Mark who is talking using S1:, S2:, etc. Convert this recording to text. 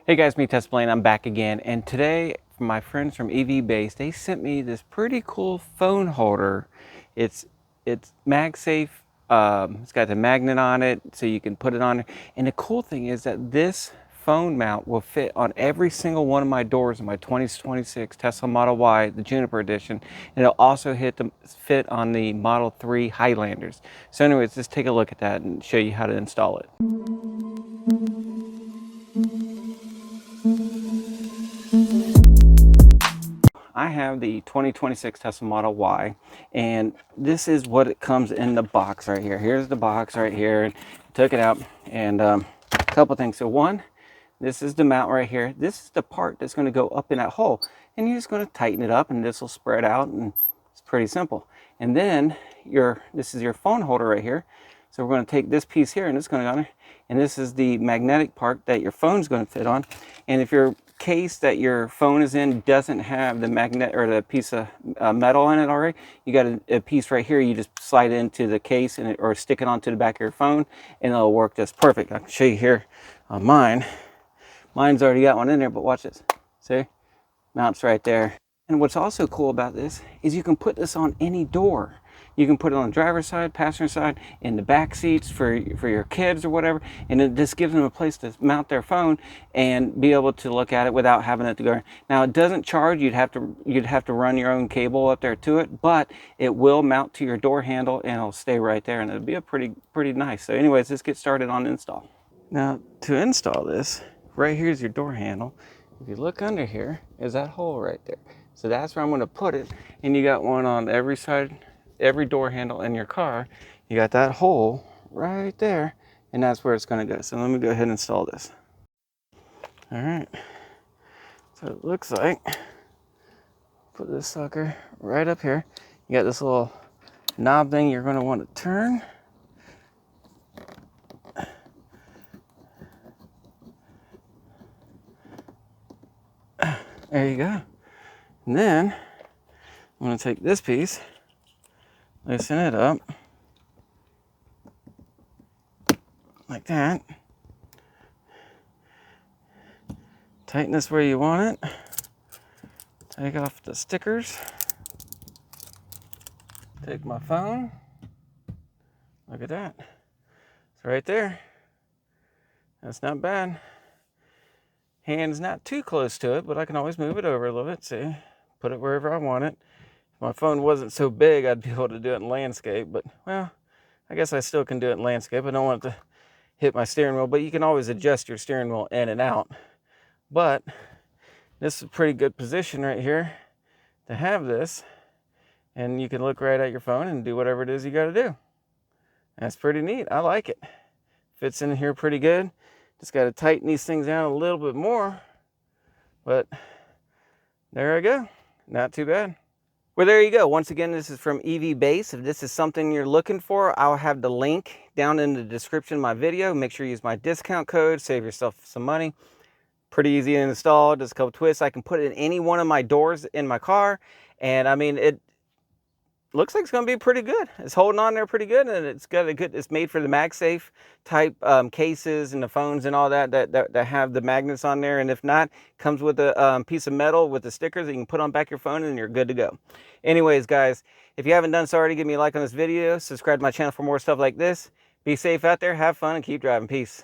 S1: Hey guys, me Tesla Blaine, I'm back again, and today my friends from EV Base, they sent me this pretty cool phone holder. It's MagSafe. It's got the magnet on it so you can put it on, and the cool thing is that this phone mount will fit on every single one of my doors in my 2026 Tesla Model Y, the Juniper edition, and it'll also fit on the Model 3 Highlanders. So anyways, let's take a look at that and show you how to install it. I have the 2026 Tesla Model Y, and this is what it comes in the box right here. Here's the box right here, and took it out, and a couple things. So one, this is the mount right here. This is the part that's going to go up in that hole, and you're just going to tighten it up, and this will spread out, and it's pretty simple. And then this is your phone holder right here. So we're going to take this piece here, and it's going to go on there, and this is the magnetic part that your phone's going to fit on. And if your case that your phone is in doesn't have the magnet or the piece of metal in it already, you got a piece right here. You just slide it into the case and or stick it onto the back of your phone, and it'll work just perfect. I can show you here on mine. Mine's already got one in there, but watch this. See? Mounts right there. And what's also cool about this is you can put this on any door. You can put it on the driver's side, passenger side, in the back seats for your kids or whatever, and it just gives them a place to mount their phone and be able to look at it without having it to go. Now it doesn't charge. You'd have to run your own cable up there to it, but it will mount to your door handle and it'll stay right there, and it'll be a pretty nice. So anyways, let's get started on install. Now to install this, right here's your door handle. If you look under here, is that hole right there. So that's where I'm going to put it, and you got one on every side, every door handle in your car. You got that hole right there, and that's where it's going to go. So let me go ahead and install this. All right, so it looks like, put this sucker right up here. You got this little knob thing you're going to want to turn. There you go. And then I'm going to take this piece, loosen it up like that. Tighten this where you want it. Take off the stickers. Take my phone. Look at that. It's right there. That's not bad. Hand's not too close to it, but I can always move it over a little bit. See? Put it wherever I want it. If my phone wasn't so big, I'd be able to do it in landscape, but well, I guess I still can do it in landscape. I don't want it to hit my steering wheel, but you can always adjust your steering wheel in and out. But this is a pretty good position right here to have this, and you can look right at your phone and do whatever it is you got to do. That's pretty neat. I like it. Fits in here pretty good. Just got to tighten these things down a little bit more, but there I go. Not too bad. Well, there you go. Once again, this is from EV Base. If this is something you're looking for, I'll have the link down in the description of my video. Make sure you use my discount code, save yourself some money. Pretty easy to install, just a couple twists. I can put it in any one of my doors in my car, and I mean, it looks like it's going to be pretty good. It's holding on there pretty good, and it's got a good, it's made for the MagSafe type cases and the phones and all that have the magnets on there. And if not, comes with a piece of metal with the stickers that you can put on back your phone, and you're good to go. Anyways, guys, if you haven't done so already, give me a like on this video, subscribe to my channel for more stuff like this. Be safe out there, have fun, and keep driving. Peace.